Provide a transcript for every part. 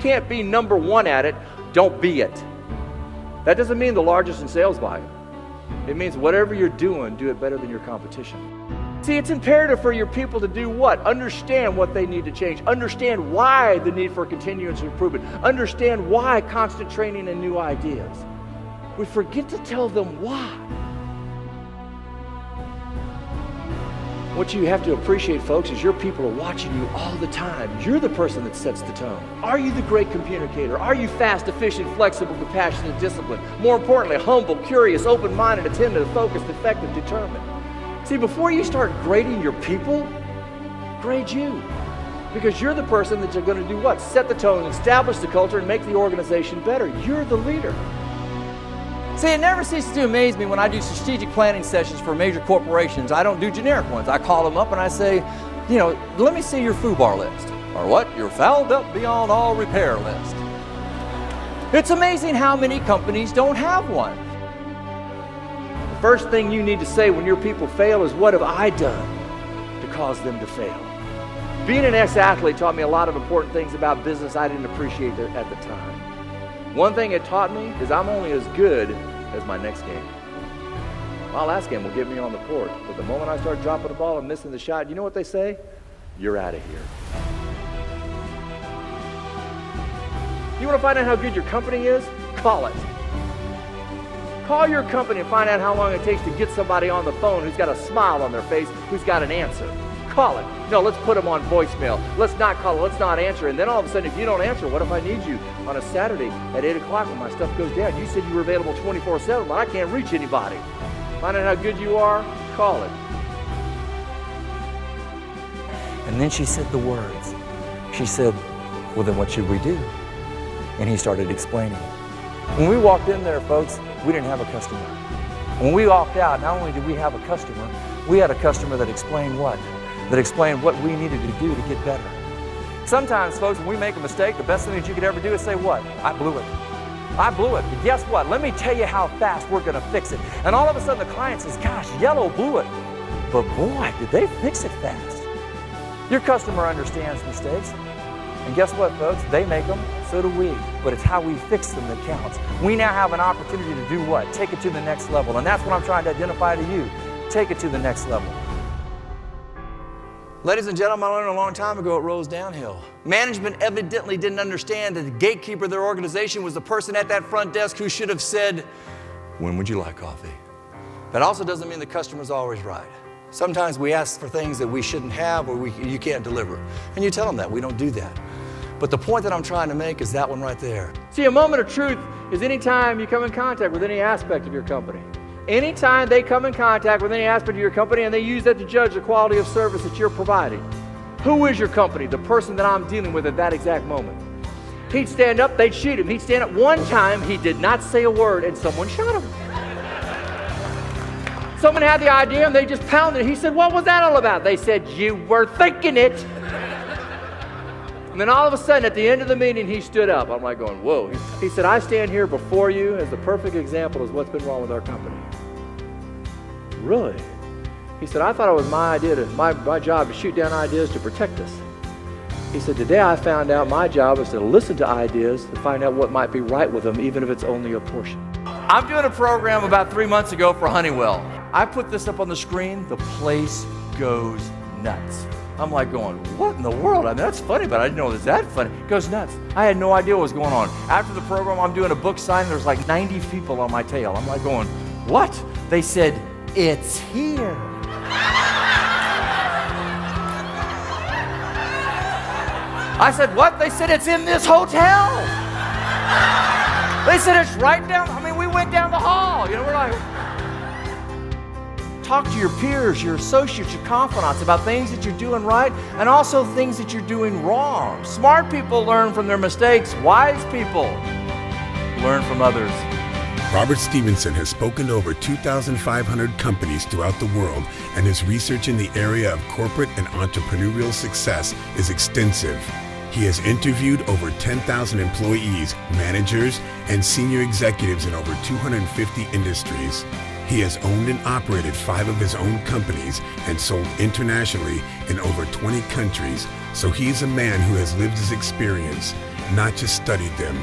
can't be number one at it, don't be it. That doesn't mean the largest in sales volume. It means whatever you're doing, do it better than your competition. See, it's imperative for your people to do what? Understand what they need to change. Understand why the need for continuous improvement. Understand why constant training and new ideas. We forget to tell them why. What you have to appreciate, folks, is your people are watching you all the time. You're the person that sets the tone. Are you the great communicator? Are you fast, efficient, flexible, compassionate, disciplined? More importantly, humble, curious, open-minded, attentive, focused, effective, determined. See, before you start grading your people, grade you. Because you're the person that you're going to do what? Set the tone, establish the culture, and make the organization better. You're the leader. See, it never ceases to amaze me when I do strategic planning sessions for major corporations. I don't do generic ones. I call them up and I say, let me see your FUBAR list. Or what? Your fouled up beyond all repair list. It's amazing how many companies don't have one. The first thing you need to say when your people fail is, what have I done to cause them to fail? Being an ex-athlete taught me a lot of important things about business I didn't appreciate at the time. One thing it taught me is I'm only as good as my next game. My last game will get me on the court, but the moment I start dropping the ball and missing the shot, you know what they say? You're out of here. You want to find out how good your company is? Call it. Call your company and find out how long it takes to get somebody on the phone who's got a smile on their face, who's got an answer. Call it. No, let's put them on voicemail. Let's not call it. Let's not answer. And then all of a sudden, if you don't answer, what if I need you on a Saturday at 8 o'clock when my stuff goes down? You said you were available 24/7, but I can't reach anybody. Find out how good you are? Call it. And then she said the words. She said, well, then what should we do? And he started explaining. When we walked in there, folks, we didn't have a customer. When we walked out, not only did we have a customer, we had a customer that explained what? That explained what we needed to do to get better. Sometimes, folks, when we make a mistake, the best thing that you could ever do is say, what? I blew it. I blew it. But guess what? Let me tell you how fast we're going to fix it. And all of a sudden, the client says, gosh, Yellow blew it. But boy, did they fix it fast. Your customer understands mistakes. And guess what, folks? They make them, so do we. But it's how we fix them that counts. We now have an opportunity to do what? Take it to the next level. And that's what I'm trying to identify to you. Take it to the next level. Ladies and gentlemen, I learned a long time ago it rolls downhill. Management evidently didn't understand that the gatekeeper of their organization was the person at that front desk who should have said, when would you like coffee? That also doesn't mean the customer's always right. Sometimes we ask for things that we shouldn't have or you can't deliver. And you tell them that. We don't do that. But the point that I'm trying to make is that one right there. See, a moment of truth is any time you come in contact with any aspect of your company. Anytime they come in contact with any aspect of your company and they use that to judge the quality of service that you're providing. Who is your company? The person that I'm dealing with at that exact moment. He'd stand up, they'd shoot him. He'd stand up. One time, he did not say a word and someone shot him. Someone had the idea and they just pounded it. He said, what was that all about? They said, you were thinking it. And then all of a sudden, at the end of the meeting, he stood up. I'm like going, whoa. He said, I stand here before you as the perfect example of what's been wrong with our company. Really? He said, I thought it was my job to shoot down ideas to protect us. He said, today I found out my job is to listen to ideas to find out what might be right with them, even if it's only a portion. I'm doing a program about 3 months ago for Honeywell. I put this up on the screen, the place goes nuts. I'm like going, what in the world? I mean, that's funny, but I didn't know it was that funny. It goes nuts. I had no idea what was going on. After the program, I'm doing a book signing. There's like 90 people on my tail. I'm like going, what? They said, it's here. I said, what? They said, it's in this hotel. They said, it's right down. I mean, we went down the hall. We're like, talk to your peers, your associates, your confidants about things that you're doing right and also things that you're doing wrong. Smart people learn from their mistakes. Wise people learn from others. Robert Stevenson has spoken to over 2,500 companies throughout the world, and his research in the area of corporate and entrepreneurial success is extensive. He has interviewed over 10,000 employees, managers, and senior executives in over 250 industries. He has owned and operated 5 of his own companies and sold internationally in over 20 countries, so he is a man who has lived his experience not just studied them.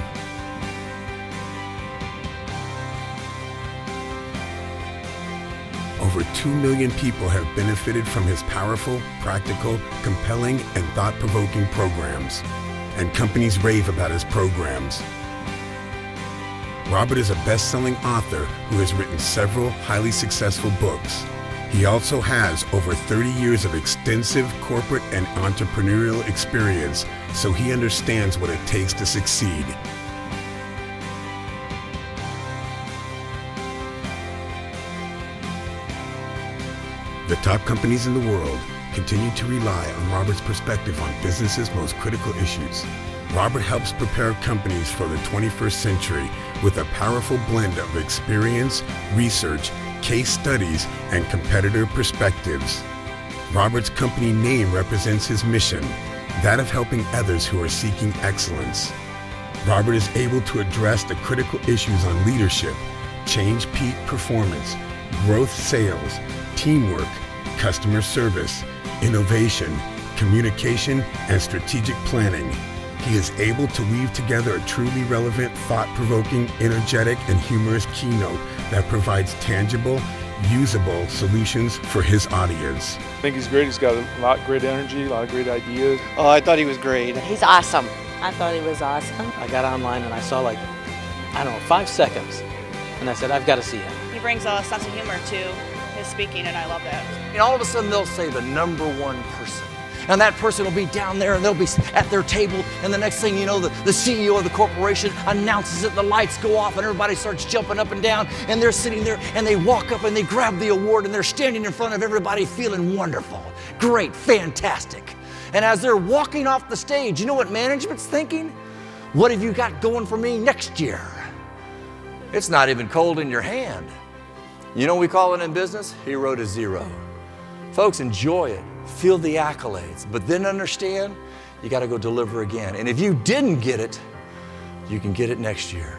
Over 2 million people have benefited from his powerful, practical, compelling, and thought-provoking programs. And companies rave about his programs. Robert is a best-selling author who has written several highly successful books. He also has over 30 years of extensive corporate and entrepreneurial experience, so he understands what it takes to succeed. The top companies in the world continue to rely on Robert's perspective on business's most critical issues. Robert helps prepare companies for the 21st century with a powerful blend of experience, research, case studies, and competitor perspectives. Robert's company name represents his mission, that of helping others who are seeking excellence. Robert is able to address the critical issues on leadership, change peak performance, growth sales, teamwork, customer service, innovation, communication, and strategic planning. He is able to weave together a truly relevant, thought-provoking, energetic, and humorous keynote that provides tangible, usable solutions for his audience. I think he's great. He's got a lot of great energy, a lot of great ideas. Oh, I thought he was great. He's awesome. I thought he was awesome. I got online and I saw 5 seconds. And I said, I've got to see him. He brings a sense of humor to his speaking, and I love that. And all of a sudden they'll say the number one person. And that person will be down there and they'll be at their table, and the next thing you know, the CEO of the corporation announces it, the lights go off and everybody starts jumping up and down, and they're sitting there and they walk up and they grab the award and they're standing in front of everybody feeling wonderful, great, fantastic. And as they're walking off the stage, you know what management's thinking? What have you got going for me next year? It's not even cold in your hand. You know what we call it in business? Hero to zero. Folks, enjoy it. Feel the accolades, but then understand you got to go deliver again. And if you didn't get it, you can get it next year.